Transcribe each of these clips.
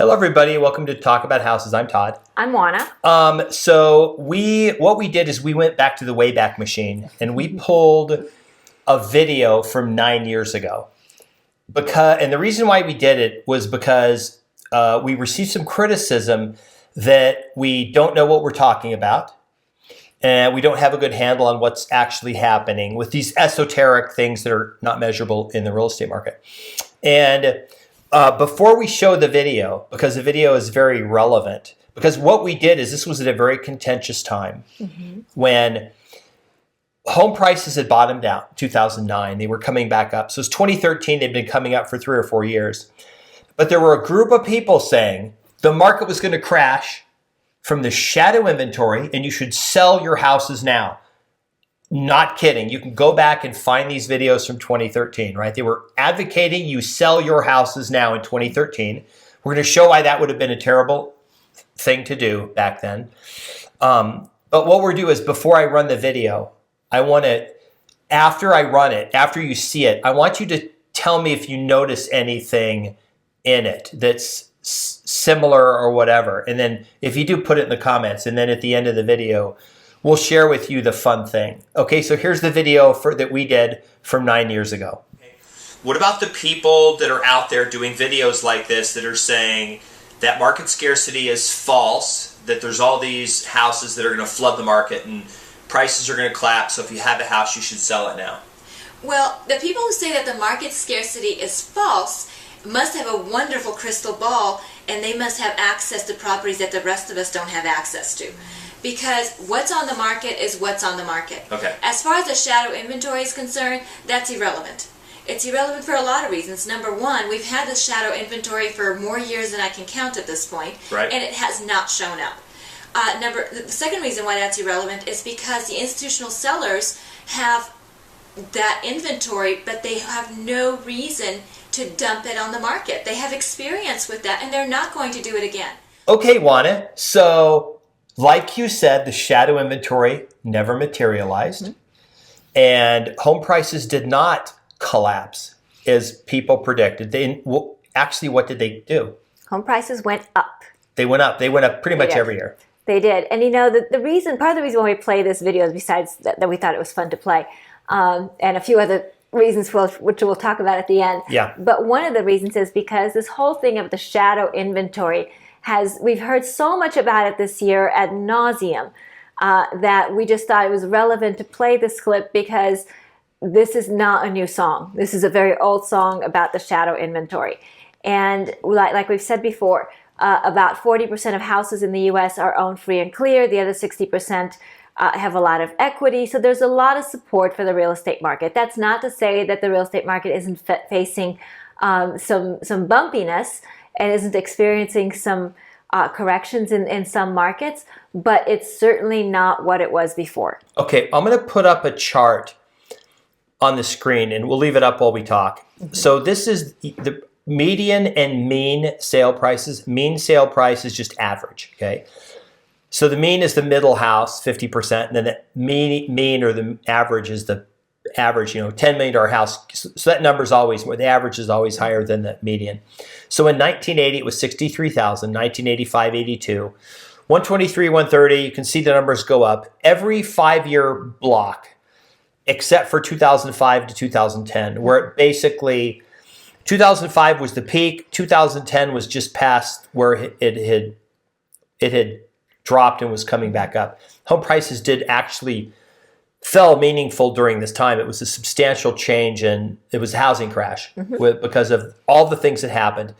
Hello, everybody. Welcome to Talk About Houses. I'm Todd. I'm Oana. What we did is we went back to the Wayback Machine and we pulled a video from 9 years ago. And the reason why we did it was because we received some criticism that we don't know what we're talking about, and we don't have a good handle on what's actually happening with these esoteric things that are not measurable in the real estate market. And before we show the video, because the video is very relevant, because what we did is this was at a very contentious time when home prices had bottomed out, 2009. They were coming back up. So it's 2013. They'd been coming up for 3 or 4 years. But there were a group of people saying the market was going to crash from the shadow inventory and you should sell your houses now. Not kidding. You can go back and find these videos from 2013, right? They were advocating you sell your houses now in 2013. We're going to show why that would have been a terrible thing to do back then. But what we're doing is before I run the video, after I run it, after you see it, I want you to tell me if you notice anything in it that's similar or whatever. And then if you do, put it in the comments. And then at the end of the video, we'll share with you the fun thing. Okay, so here's the video that we did from 9 years ago. What about the people that are out there doing videos like this that are saying that market scarcity is false, that there's all these houses that are going to flood the market and prices are going to collapse, so if you have a house, you should sell it now? Well, the people who say that the market scarcity is false must have a wonderful crystal ball, and they must have access to properties that the rest of us don't have access to. Because what's on the market is what's on the market. Okay. As far as the shadow inventory is concerned, that's irrelevant. It's irrelevant for a lot of reasons. Number one, we've had this shadow inventory for more years than I can count at this point, right, and it has not shown up. The second reason why that's irrelevant is because the institutional sellers have that inventory, but they have no reason to dump it on the market. They have experience with that, and they're not going to do it again. Okay, Oana. So, like you said, the shadow inventory never materialized, and home prices did not collapse as people predicted. Actually, what did they do? Home prices went up. They went up. They went up pretty much every year. They did. And you know, part of the reason why we play this video is besides that we thought it was fun to play, and a few other reasons which we'll talk about at the end. Yeah. But one of the reasons is because this whole thing of the shadow inventory we've heard so much about it this year ad nauseum that we just thought it was relevant to play this clip because this is not a new song. This is a very old song about the shadow inventory. And like we've said before, about 40% of houses in the U.S. are owned free and clear. The other 60% have a lot of equity. So there's a lot of support for the real estate market. That's not to say that the real estate market isn't facing some bumpiness and isn't experiencing some corrections in some markets, but it's certainly not what it was before. Okay, I'm going to put up a chart on the screen, and we'll leave it up while we talk. So this is the median and mean sale prices. Mean sale price is just average, okay? So the mean is the middle house, 50%, and then the mean or the average is the average, $10 million house. So that number is always more. The average is always higher than the median. So in 1980, it was 63,000, 1985, 82, 123, 130. You can see the numbers go up every 5-year block, except for 2005 to 2010, where it basically 2005 was the peak. 2010 was just past where it had dropped and was coming back up. Home prices did actually fell meaningful during this time. It was a substantial change, and it was a housing crash because of all the things that happened.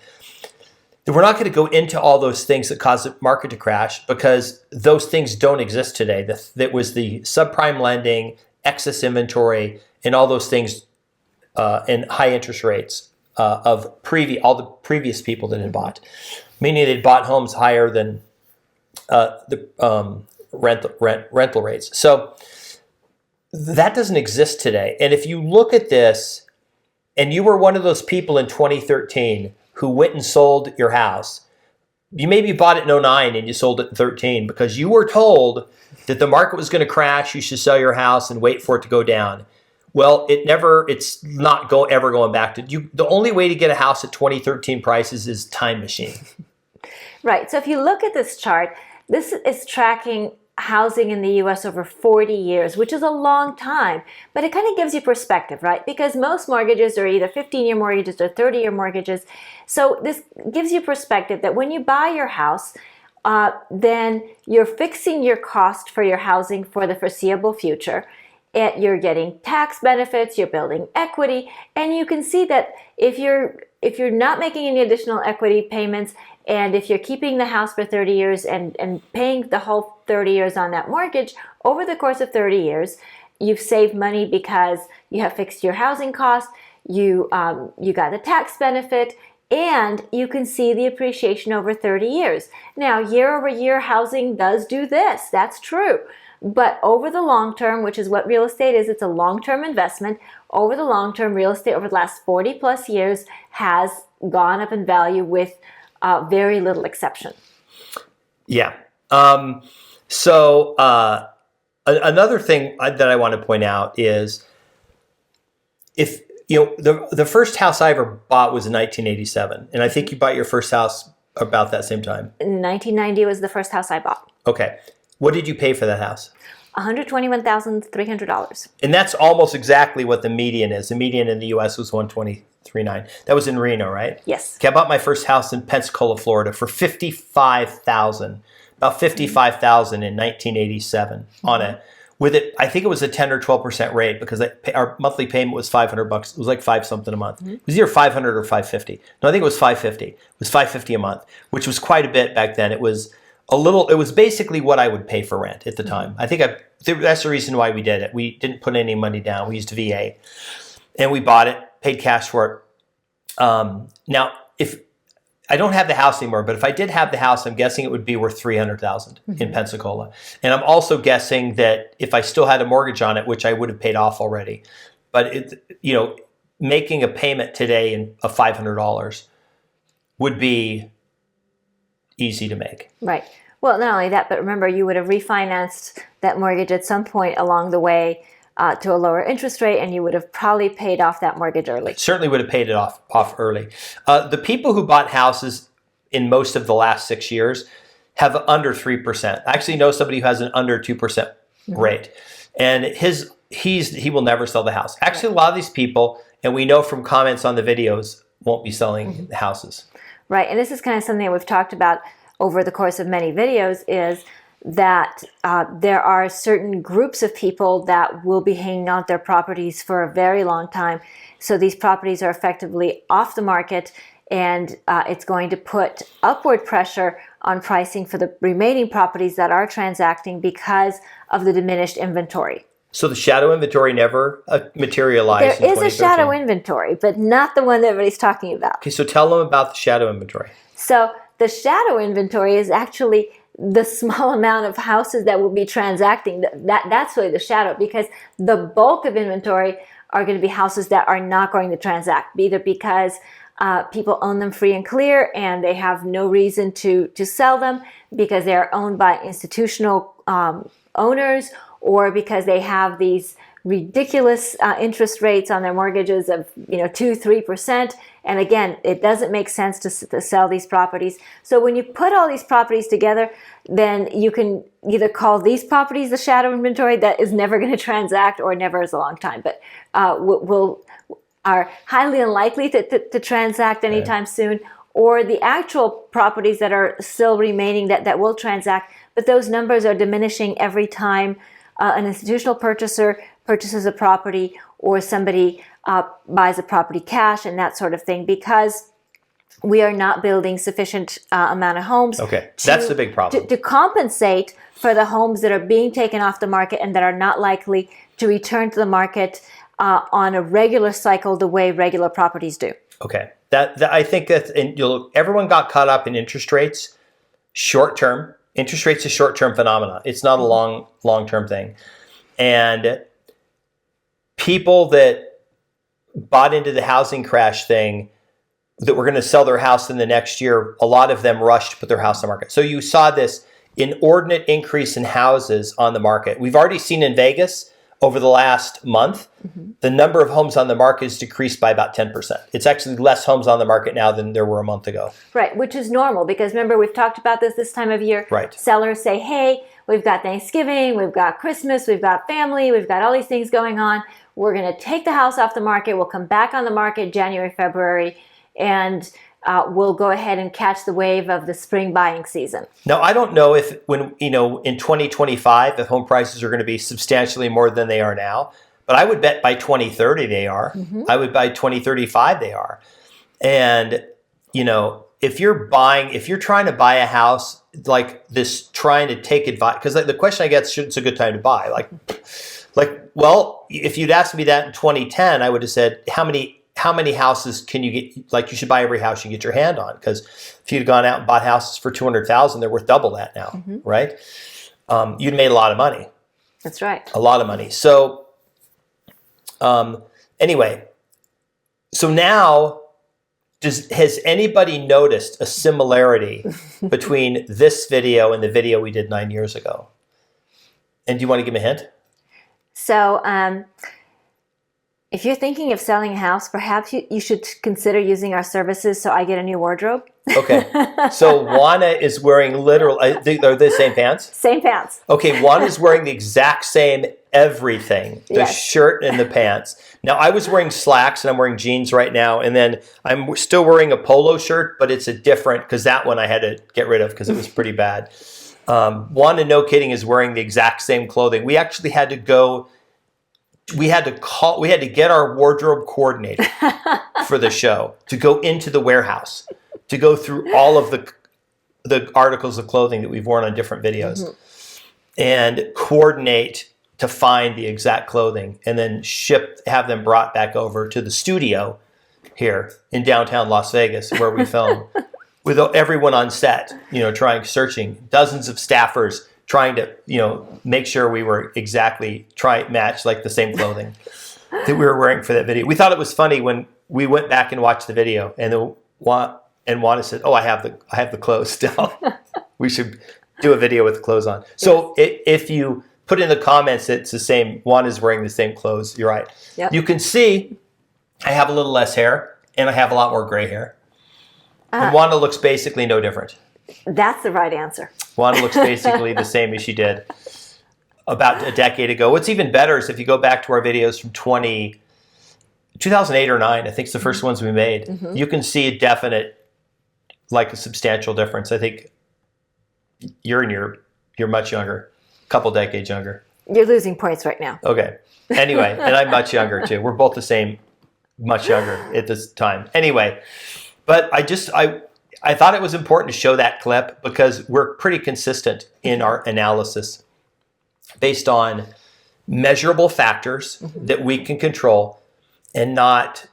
We're not going to go into all those things that caused the market to crash because those things don't exist today. That was the subprime lending, excess inventory, and all those things, and high interest rates of all the previous people that had bought, meaning they'd bought homes higher than the rental rates. So that doesn't exist today. And if you look at this, and you were one of those people in 2013 who went and sold your house, you maybe bought it in 2009 and you sold it in 2013 because you were told that the market was going to crash, you should sell your house and wait for it to go down. Well, it's not ever going back to you. The only way to get a house at 2013 prices is time machine. Right. So if you look at this chart, this is tracking housing in the US over 40 years, which is a long time, but it kind of gives you perspective, right? Because most mortgages are either 15-year mortgages or 30-year mortgages. So this gives you perspective that when you buy your house, then you're fixing your cost for your housing for the foreseeable future. You're getting tax benefits, you're building equity, and you can see that if you're not making any additional equity payments, and if you're keeping the house for 30 years and paying the whole 30 years on that mortgage, over the course of 30 years, you've saved money because you have fixed your housing cost, you got the tax benefit, and you can see the appreciation over 30 years. Now, year over year, housing does do this. That's true. But over the long term, which is what real estate is, it's a long-term investment. Over the long term, real estate over the last 40 plus years has gone up in value with very little exception. Yeah. Another thing that I want to point out is if, the first house I ever bought was in 1987. And I think you bought your first house about that same time. 1990 was the first house I bought. Okay. What did you pay for that house? $121,300. And that's almost exactly what the median is. The median in the U.S. was 123.9. That was in Reno, right? Yes. Okay, I bought my first house in Pensacola, Florida for $55,000. About $55,000 in 1987 on it. With it, I think it was a 10 or 12% rate because our monthly payment was $500. It was like $5 something a month. It was either $500 or $550. No, I think it was $550. It was $550 a month, which was quite a bit back then. It was basically what I would pay for rent at the time. I think that's the reason why we did it. We didn't put any money down. We used VA. And we bought it, paid cash for it. Now, if I don't have the house anymore, but if I did have the house, I'm guessing it would be worth $300,000 in Pensacola. And I'm also guessing that if I still had a mortgage on it, which I would have paid off already, but making a payment today of $500 would be easy to make. Right. Well, not only that, but remember, you would have refinanced that mortgage at some point along the way to a lower interest rate, and you would have probably paid off that mortgage early. Certainly would have paid it off early. The people who bought houses in most of the last 6 years have under 3%. I actually know somebody who has an under 2% rate, and he will never sell the house. Actually, a lot of these people, and we know from comments on the videos, won't be selling the houses. Right, and this is kind of something that we've talked about over the course of many videos, is that there are certain groups of people that will be hanging on their properties for a very long time. So these properties are effectively off the market, and it's going to put upward pressure on pricing for the remaining properties that are transacting because of the diminished inventory. So the shadow inventory never materialized. There is a shadow inventory, but not the one that everybody's talking about. Okay, so tell them about the shadow inventory. So the shadow inventory is actually the small amount of houses that will be transacting. That's really the shadow, because the bulk of inventory are going to be houses that are not going to transact, either because people own them free and clear and they have no reason to sell them because they are owned by institutional owners, or because they have these ridiculous interest rates on their mortgages of 2-3%. And again, it doesn't make sense to sell these properties. So when you put all these properties together, then you can either call these properties the shadow inventory that is never going to transact, or never is a long time, but are highly unlikely to transact anytime soon, or the actual properties that are still remaining that will transact, but those numbers are diminishing every time an institutional purchaser purchases a property, or somebody buys a property cash and that sort of thing, because we are not building sufficient amount of homes. Okay, that's the big problem. To compensate for the homes that are being taken off the market and that are not likely to return to the market on a regular cycle the way regular properties do. Okay, that I think that everyone got caught up in interest rates, short term. Interest rates is a short term phenomenon. It's not a long term thing, and people that bought into the housing crash thing, that were going to sell their house in the next year, a lot of them rushed to put their house on the market. So you saw this inordinate increase in houses on the market. We've already seen in Vegas over the last month, the number of homes on the market has decreased by about 10%. It's actually less homes on the market now than there were a month ago. Right, which is normal because remember, we've talked about this time of year. Right. Sellers say, hey, we've got Thanksgiving, we've got Christmas, we've got family, we've got all these things going on. We're going to take the house off the market. We'll come back on the market January, February, and we'll go ahead and catch the wave of the spring buying season. Now, I don't know if in 2025, if home prices are going to be substantially more than they are now, but I would bet by 2030 they are. I would by 2035 they are. And, if you're trying to buy a house like this, trying to take advice, because the question I get is, it's a good time to buy. Well, if you'd asked me that in 2010, I would have said, how many houses can you get? Like, you should buy every house you get your hand on, because if you'd gone out and bought houses for $200,000, they're worth double that now, right? You'd made a lot of money. That's right. A lot of money. So, anyway, so now, has anybody noticed a similarity between this video and the video we did 9 years ago? And do you want to give me a hint? So, if you're thinking of selling a house, perhaps you should consider using our services so I get a new wardrobe. Okay. So Oana is wearing are they the same pants? Same pants. Okay, Oana's wearing the exact same everything. The shirt and the pants. Now, I was wearing slacks and I'm wearing jeans right now. And then I'm still wearing a polo shirt, but it's a different, because that one I had to get rid of because it was pretty bad. Oana, no kidding, is wearing the exact same clothing. We actually had to go... We had to get our wardrobe coordinator for the show to go into the warehouse, to go through all of the articles of clothing that we've worn on different videos and coordinate to find the exact clothing, and then have them brought back over to the studio here in downtown Las Vegas where we film with everyone on set, searching, dozens of staffers trying to, make sure we were match like the same clothing that we were wearing for that video. We thought it was funny when we went back and watched the video, and Oana said, "Oh, I have the clothes still. We should do a video with the clothes on." So if you put in the comments that it's the same, Oana's wearing the same clothes, you're right. Yep. You can see I have a little less hair, and I have a lot more gray hair. And Oana looks basically no different. That's the right answer. Oana looks basically the same as she did about a decade ago. What's even better is if you go back to our videos from 2008 or 9, I think it's the first ones we made, you can see a definite, a substantial difference. I think you're much younger, a couple decades younger. You're losing points right now. Okay. Anyway, and I'm much younger too. We're both the same, much younger at this time. Anyway, but I thought it was important to show that clip because we're pretty consistent in our analysis based on measurable factors that we can control and not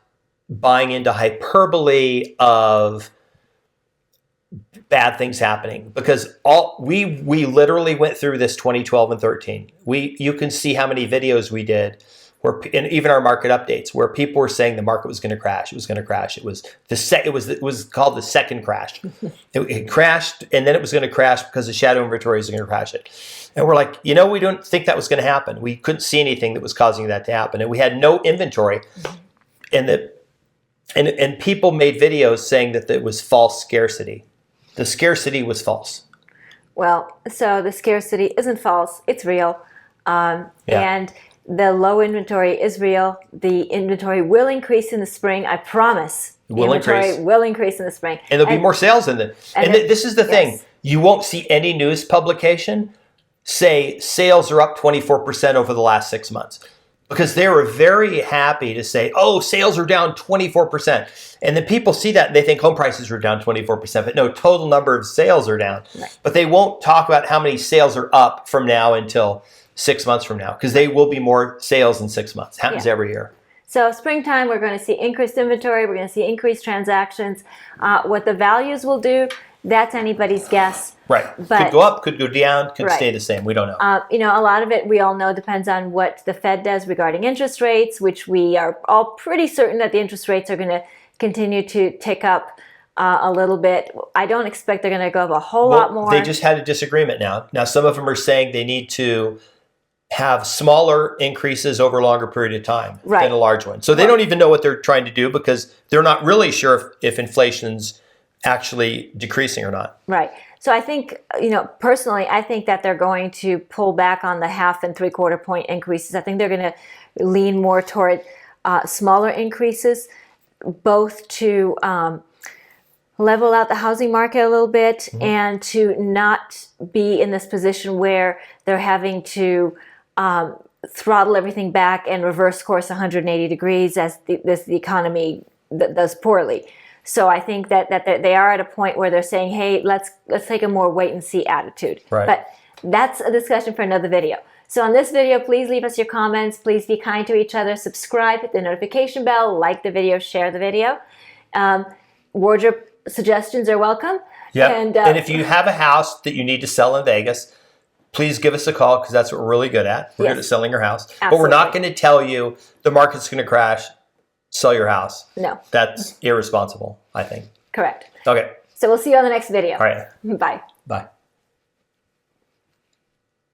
buying into hyperbole of bad things happening, because we literally went through this 2012 and 13. You can see how many videos we did and even our market updates where people were saying the market was going to crash. It was going to crash. It was called the second crash. It crashed, and then it was going to crash because the shadow inventory was going to crash it. And we're like, we don't think that was going to happen. We couldn't see anything that was causing that to happen, and we had no inventory. And people made videos saying that it was false scarcity. The scarcity was false. Well, so the scarcity isn't false. It's real. And the low inventory is real. The inventory will increase in the spring. I promise. Will increase in the spring. And there'll be more sales in it. And this is the thing. You won't see any news publication say sales are up 24% over the last 6 months. Because they were very happy to say, oh, sales are down 24%. And then people see that and they think home prices are down 24%. But no, total number of sales are down. Right. But they won't talk about how many sales are up from now until 6 months from now, because they will be more sales in 6 months. Happens every year. So springtime, we're going to see increased inventory. We're going to see increased transactions. What the values will do, that's anybody's guess. Right. But could go up, could go down, could stay the same. We don't know. A lot of it, we all know, depends on what the Fed does regarding interest rates, which we are all pretty certain that the interest rates are going to continue to tick up a little bit. I don't expect they're going to go up a whole lot more. They just had a disagreement now. Now, some of them are saying they need to have smaller increases over a longer period of time Right. than a large one. So they don't even know what they're trying to do because they're not really sure if inflation's actually decreasing or not. Right. So I think, personally, I think that they're going to pull back on the 0.5 and 3/4 point increases. I think they're going to lean more toward smaller increases, both to level out the housing market a little bit and to not be in this position where they're having to throttle everything back and reverse course 180 degrees as the economy does poorly. So I think that they are at a point where they're saying, hey, let's take a more wait and see attitude. Right. But that's a discussion for another video. So on this video, please leave us your comments. Please be kind to each other. Subscribe, hit the notification bell, like the video, share the video. Wardrobe suggestions are welcome. Yeah. And if you have a house that you need to sell in Vegas, please give us a call because that's what we're really good at. We're good at selling your house. Absolutely. But we're not going to tell you the market's going to crash, sell your house. No. That's irresponsible, I think. Correct. Okay. So we'll see you on the next video. All right. Bye. Bye.